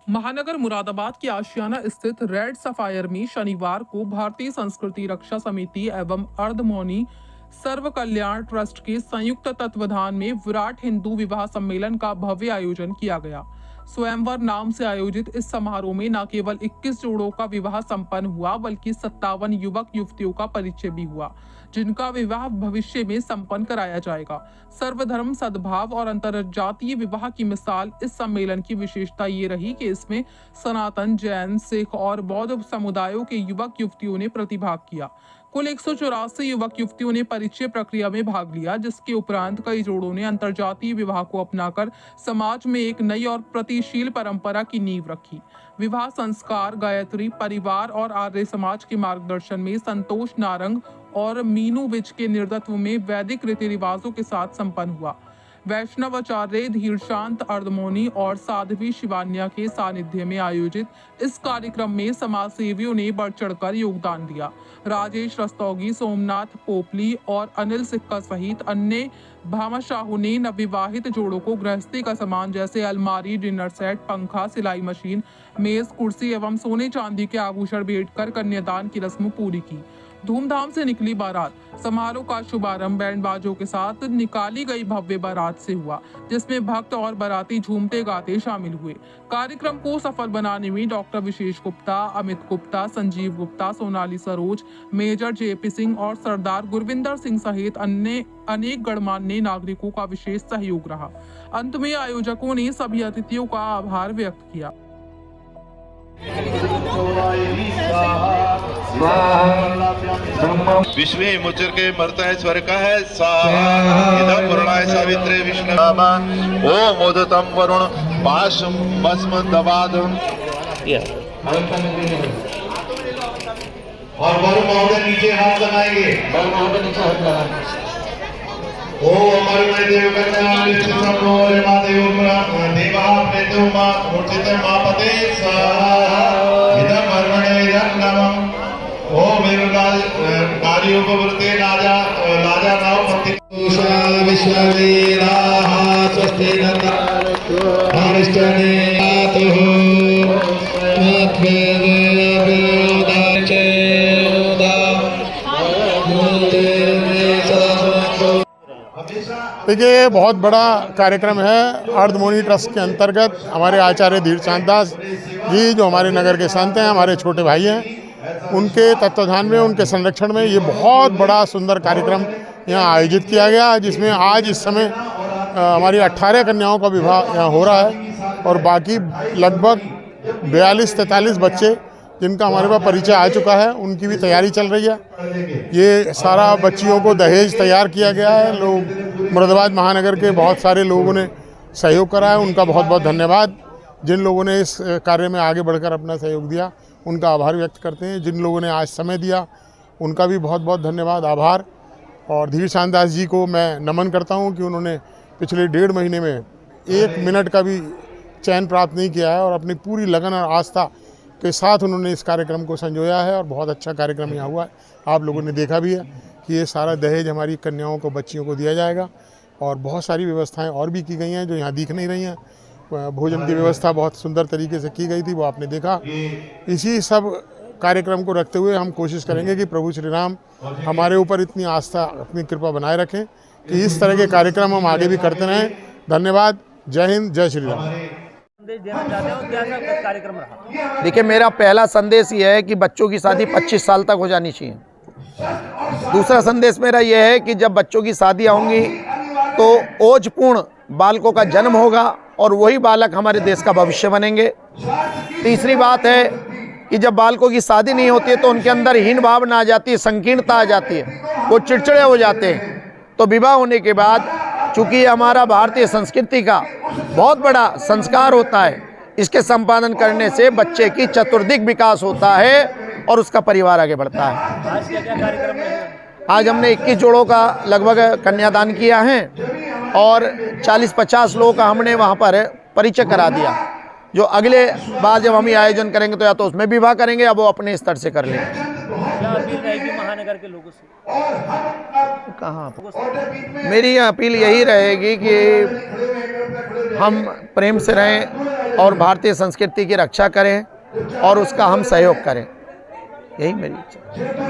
महानगर मुरादाबाद की आशियाना स्थित रेड सफायर में शनिवार को भारतीय संस्कृति रक्षा समिति एवं अर्धमौनी सर्व कल्याण ट्रस्ट के संयुक्त तत्वाधान में विराट हिंदू विवाह सम्मेलन का भव्य आयोजन किया गया। स्वयंवर नाम से आयोजित इस समारोह में न केवल 21 जोड़ों का विवाह संपन्न हुआ बल्कि 57 युवक युवतियों का परिचय भी हुआ, जिनका विवाह भविष्य में संपन्न कराया जाएगा। सर्वधर्म सद्भाव और अंतरजातीय विवाह की मिसाल इस सम्मेलन की विशेषता ये रही कि इसमें सनातन, जैन, सिख और बौद्ध समुदायों के युवक युवतियों ने प्रतिभाग किया। कुल 184 युवक युवतियों ने परिचय प्रक्रिया में भाग लिया, जिसके उपरांत कई जोड़ों ने अंतरजातीय विवाह को अपनाकर समाज में एक नई और प्रगतिशील परंपरा की नींव रखी। विवाह संस्कार गायत्री परिवार और आर्य समाज के मार्गदर्शन में संतोष नारंग और मीनू विज के नेतृत्व में वैदिक रीति रिवाजों के साथ संपन्न हुआ। वैष्णवाचार्य धीरशांत अर्धमौनी और साध्वी शिवान्या के सानिध्य में आयोजित इस कार्यक्रम में समाज सेवियों ने बढ़ चढ़कर योगदान दिया। राजेश रस्तौगी, सोमनाथ पोपली और अनिल सिक्का सहित अन्य भामाशाहों ने नवविवाहित जोड़ों को गृहस्थी का सामान जैसे अलमारी, डिनर सेट, पंखा, सिलाई मशीन, मेज, कुर्सी एवं सोने चांदी के आभूषण भेंट कर कन्यादान की रस्म पूरी की। धूमधाम से निकली बारात। समारोह का शुभारंभ बैंड बाजों के साथ निकाली गई भव्य बारात से हुआ, जिसमें भक्त और बाराती झूमते गाते शामिल हुए। कार्यक्रम को सफल बनाने में डॉक्टर विशेष गुप्ता, अमित गुप्ता, संजीव गुप्ता, सोनाली सरोज, मेजर जेपी सिंह और सरदार गुरविंदर सिंह सहित अन्य अनेक गणमान्य नागरिकों का विशेष सहयोग रहा। अंत में आयोजकों ने सभी अतिथियों का आभार व्यक्त किया। विश्व मुचर के मरता है स्वर का है इदम वरुणाय सावित्रे विष्णु ओम उदतम वरुण पाशम भस्म दबाद। और वरुण महोदय नीचे हाथ लगाएंगे। वरुण महोदय नीचे हाथ लगाएंगे। ओम अरुण देव कन्या निश्चितमो रेमादेव देवा प्रेतो मा मूर्तिते मापते स्वाहा इदम अरुणे रत्नम ओम विरुलाल नारी उपवृते राजा राजा नाव पति विश्ववीराः स्वस्ति नमस्ते देखिए, बहुत बड़ा कार्यक्रम है। अर्धमौनी ट्रस्ट के अंतर्गत हमारे आचार्य धीरचांद दास जी, जो हमारे नगर के संत हैं, हमारे छोटे भाई हैं, उनके तत्वाधान में, उनके संरक्षण में ये बहुत बड़ा सुंदर कार्यक्रम यहाँ आयोजित किया गया, जिसमें आज इस समय हमारी 18 कन्याओं का विवाह यहाँ हो रहा है और बाकी लगभग 42-43 बच्चे जिनका हमारे पास परिचय आ चुका है, उनकी भी तैयारी चल रही है। ये सारा बच्चियों को दहेज तैयार किया गया है। लोग मुरादाबाद महानगर के बहुत सारे लोगों ने सहयोग करा है, उनका बहुत बहुत धन्यवाद। जिन लोगों ने इस कार्य में आगे बढ़कर अपना सहयोग दिया, उनका आभार व्यक्त करते हैं। जिन लोगों ने आज समय दिया, उनका भी बहुत बहुत धन्यवाद, आभार। और धीरचांद दास जी को मैं नमन करता हूँ कि उन्होंने पिछले 1.5 महीने में 1 मिनट का भी चैन प्राप्त नहीं किया है और अपनी पूरी लगन और आस्था के साथ उन्होंने इस कार्यक्रम को संजोया है और बहुत अच्छा कार्यक्रम यहाँ हुआ है। आप लोगों ने देखा भी है कि ये सारा दहेज हमारी कन्याओं को, बच्चियों को दिया जाएगा और बहुत सारी व्यवस्थाएं और भी की गई हैं जो यहाँ दिख नहीं रही हैं। भोजन की व्यवस्था बहुत सुंदर तरीके से की गई थी, वो आपने देखा। इसी सब कार्यक्रम को रखते हुए हम कोशिश करेंगे कि प्रभु श्री राम हमारे ऊपर इतनी आस्था, अपनी कृपा बनाए रखें कि इस तरह के कार्यक्रम हम आगे भी करते रहें। धन्यवाद। जय हिंद, जय श्री राम। देना चाहते हो क्या कार्यक्रम रहा? देखिए, मेरा पहला संदेश ये है कि बच्चों की शादी 25 साल तक हो जानी चाहिए। दूसरा संदेश मेरा ये है कि जब बच्चों की शादियाँ होंगी तो ओजपूर्ण बालकों का जन्म होगा और वही बालक हमारे देश का भविष्य बनेंगे। तीसरी बात है कि जब बालकों की शादी नहीं होती है तो उनके अंदर हीन भावना आ जाती है, संकीर्णता आ जाती है, वो चिड़चिड़े हो जाते हैं। तो विवाह होने के बाद, चूँकि हमारा भारतीय संस्कृति का बहुत बड़ा संस्कार होता है, इसके संपादन करने से बच्चे की चतुर्दिक विकास होता है और उसका परिवार आगे बढ़ता है। आज क्या कार्यक्रम है? आज हमने 21 जोड़ों का लगभग कन्यादान किया है और 40-50 लोगों का हमने वहाँ पर परिचय करा दिया। जो अगले बार जब हम ये आयोजन करेंगे तो या तो उसमें विवाह करेंगे या वो अपने स्तर से कर लेंगे। क्या अपील रहेगी महानगर के लोगों से? कहाँ मेरी अपील यही रहेगी कि हम प्रेम से रहें और भारतीय संस्कृति की रक्षा करें और उसका हम सहयोग करें, यही मेरी इच्छा है।